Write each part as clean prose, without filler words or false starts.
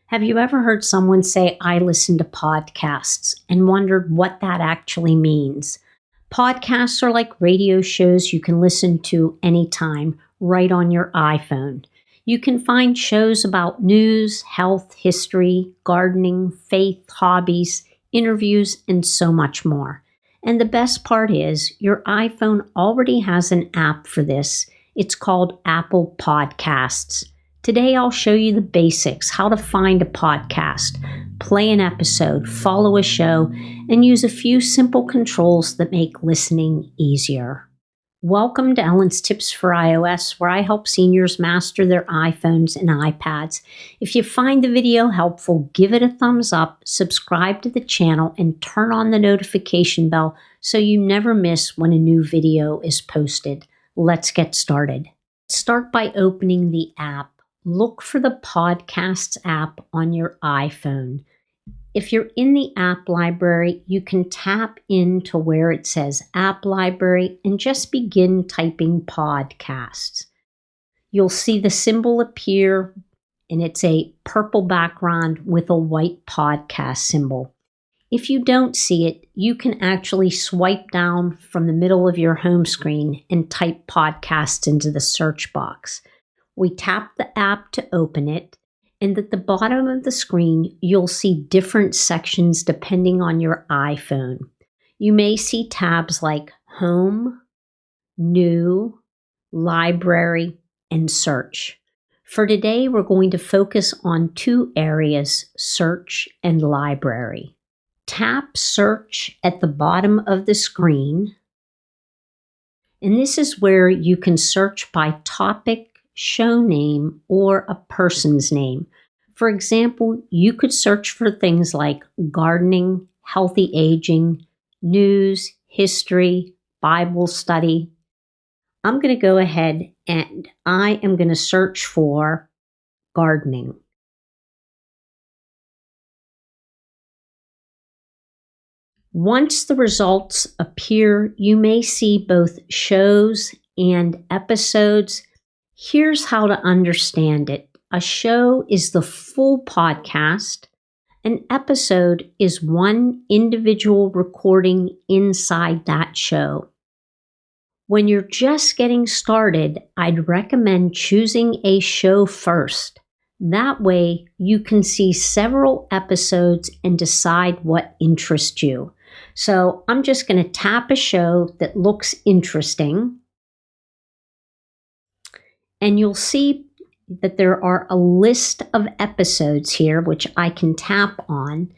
Have you ever heard someone say, I listen to podcasts, and wondered what that actually means? Podcasts are like radio shows you can listen to anytime, right on your iPhone. You can find shows about news, health, history, gardening, faith, hobbies, interviews, and so much more. And the best part is, your iPhone already has an app for this. It's called Apple Podcasts. Today I'll show you the basics, how to find a podcast, play an episode, follow a show, and use a few simple controls that make listening easier. Welcome to Ellen's Tips for iOS, where I help seniors master their iPhones and iPads. If you find the video helpful, give it a thumbs up, subscribe to the channel, and turn on the notification bell so you never miss when a new video is posted. Let's get started. Start by opening the app. Look for the Podcasts app on your iPhone. If you're in the app library, you can tap into where it says App Library and just begin typing podcasts. You'll see the symbol appear, and it's a purple background with a white podcast symbol. If you don't see it, you can actually swipe down from the middle of your home screen and type podcasts into the search box. We tap the app to open it, and at the bottom of the screen, you'll see different sections depending on your iPhone. You may see tabs like Home, New, Library, and Search. For today, we're going to focus on two areas, Search and Library. Tap Search at the bottom of the screen, and this is where you can search by topic, show name, or a person's name. For example, you could search for things like gardening, healthy aging, news, history, Bible study. I'm going to go ahead and I am going to search for gardening. Once the results appear, you may see both shows and episodes. Here's how to understand it. A show is the full podcast. An episode is one individual recording inside that show. When you're just getting started, I'd recommend choosing a show first. That way, you can see several episodes and decide what interests you. So I'm just going to tap a show that looks interesting. And you'll see that there are a list of episodes here, which I can tap on,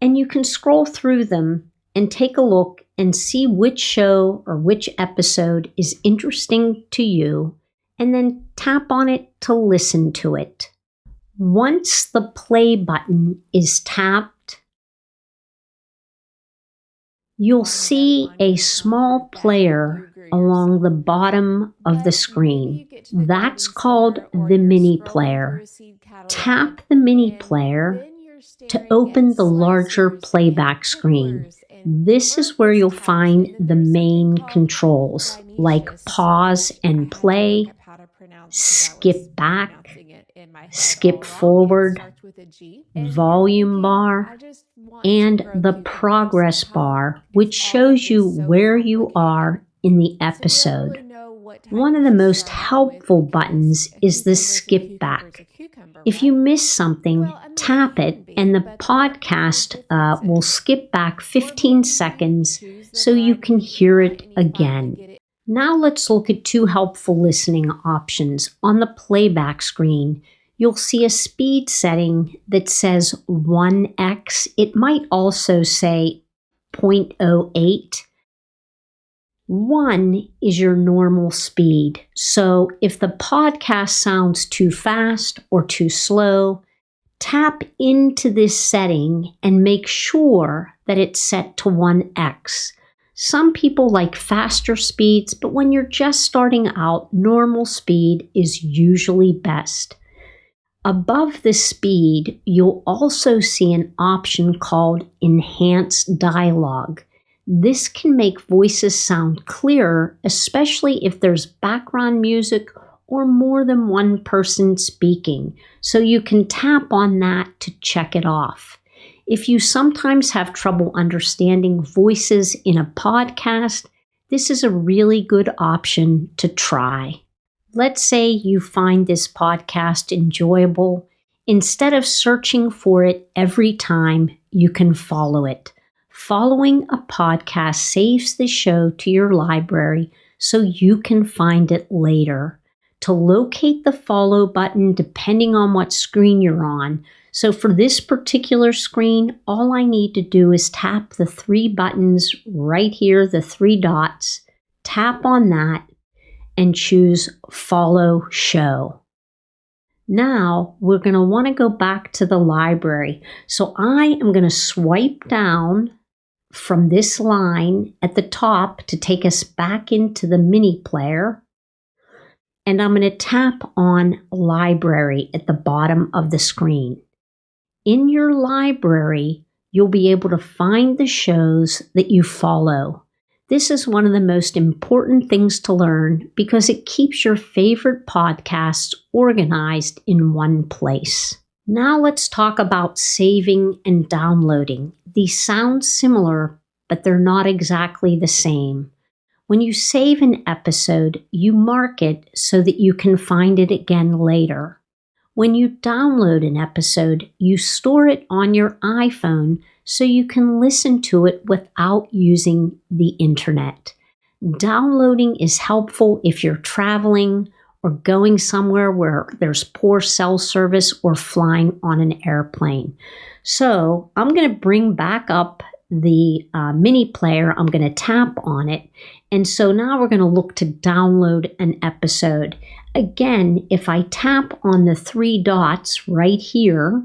and you can scroll through them and take a look and see which show or which episode is interesting to you, and then tap on it to listen to it. Once the play button is tapped, you'll see a small player along the bottom of the screen. That's called the mini player. Tap the mini player to open the larger playback screen. This is where you'll find the main controls, like pause and play, skip back, skip forward, volume bar, and the progress bar, which shows you where you are in the episode. One of the most helpful buttons is the skip back. If you miss something, tap it and the podcast will skip back 15 seconds so you can hear it again. Now let's look at two helpful listening options. On the playback screen, you'll see a speed setting that says 1x. It might also say 0.08. 1 is your normal speed. So if the podcast sounds too fast or too slow, tap into this setting and make sure that it's set to 1x. Some people like faster speeds, but when you're just starting out, normal speed is usually best. Above the speed, you'll also see an option called Enhance Dialogue. This can make voices sound clearer, especially if there's background music or more than one person speaking, so you can tap on that to check it off. If you sometimes have trouble understanding voices in a podcast, this is a really good option to try. Let's say you find this podcast enjoyable. Instead of searching for it every time, you can follow it. Following a podcast saves the show to your library so you can find it later. To locate the follow button, depending on what screen you're on. So for this particular screen, all I need to do is tap the three buttons right here, the three dots, tap on that, and choose Follow Show. Now we're going to want to go back to the library. So I am going to swipe down from this line at the top to take us back into the mini player. And I'm going to tap on Library at the bottom of the screen. In your library, you'll be able to find the shows that you follow. This is one of the most important things to learn because it keeps your favorite podcasts organized in one place. Now let's talk about saving and downloading. These sound similar, but they're not exactly the same. When you save an episode, you mark it so that you can find it again later. When you download an episode, you store it on your iPhone so you can listen to it without using the internet. Downloading is helpful if you're traveling or going somewhere where there's poor cell service or flying on an airplane. So I'm going to bring back up the mini player. I'm going to tap on it. And so now we're going to look to download an episode. Again, if I tap on the three dots right here,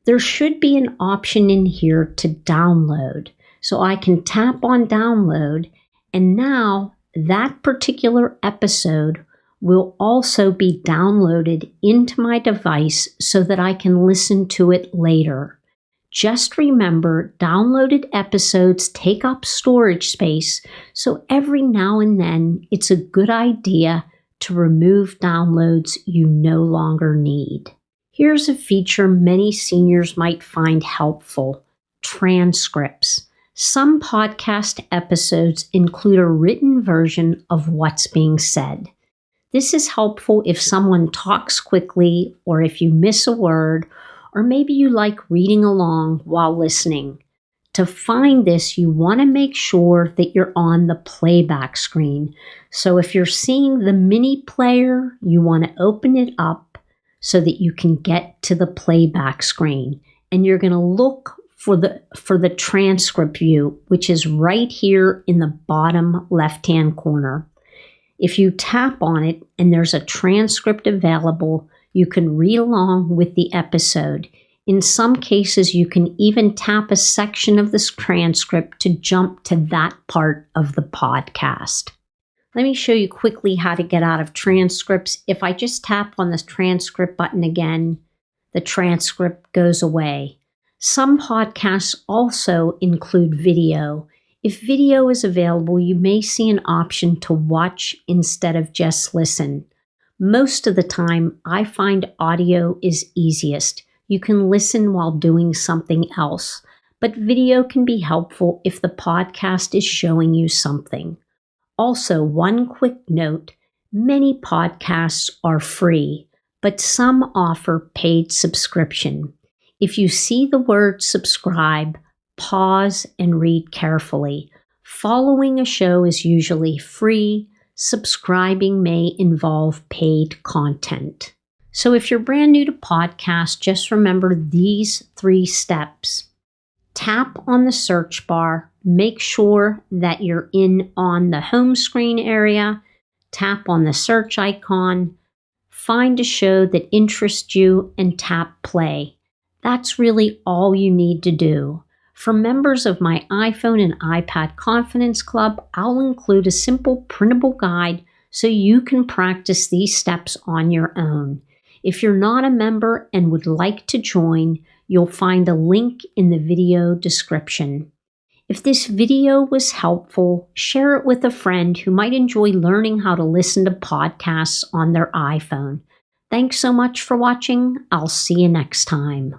there should be an option in here to download. So I can tap on download, and now that particular episode will also be downloaded into my device so that I can listen to it later. Just remember, downloaded episodes take up storage space, so every now and then it's a good idea to remove downloads you no longer need. Here's a feature many seniors might find helpful: transcripts. Some podcast episodes include a written version of what's being said. This is helpful if someone talks quickly or if you miss a word, or maybe you like reading along while listening. To find this, you want to make sure that you're on the playback screen. So if you're seeing the mini player, you want to open it up so that you can get to the playback screen. And you're going to look for the transcript view, which is right here in the bottom left-hand corner. If you tap on it and there's a transcript available, you can read along with the episode. In some cases, you can even tap a section of this transcript to jump to that part of the podcast. Let me show you quickly how to get out of transcripts. If I just tap on the transcript button again, the transcript goes away. Some podcasts also include video. If video is available, you may see an option to watch instead of just listen. Most of the time, I find audio is easiest. You can listen while doing something else, but video can be helpful if the podcast is showing you something. Also, one quick note, many podcasts are free, but some offer paid subscription. If you see the word subscribe, pause and read carefully. Following a show is usually free. Subscribing may involve paid content. So if you're brand new to podcast, just remember these 3 steps. Tap on the search bar. Make sure that you're on the home screen area. Tap on the search icon. Find a show that interests you and tap play. That's really all you need to do. For members of my iPhone and iPad Confidence Club, I'll include a simple printable guide so you can practice these steps on your own. If you're not a member and would like to join, you'll find a link in the video description. If this video was helpful, share it with a friend who might enjoy learning how to listen to podcasts on their iPhone. Thanks so much for watching. I'll see you next time.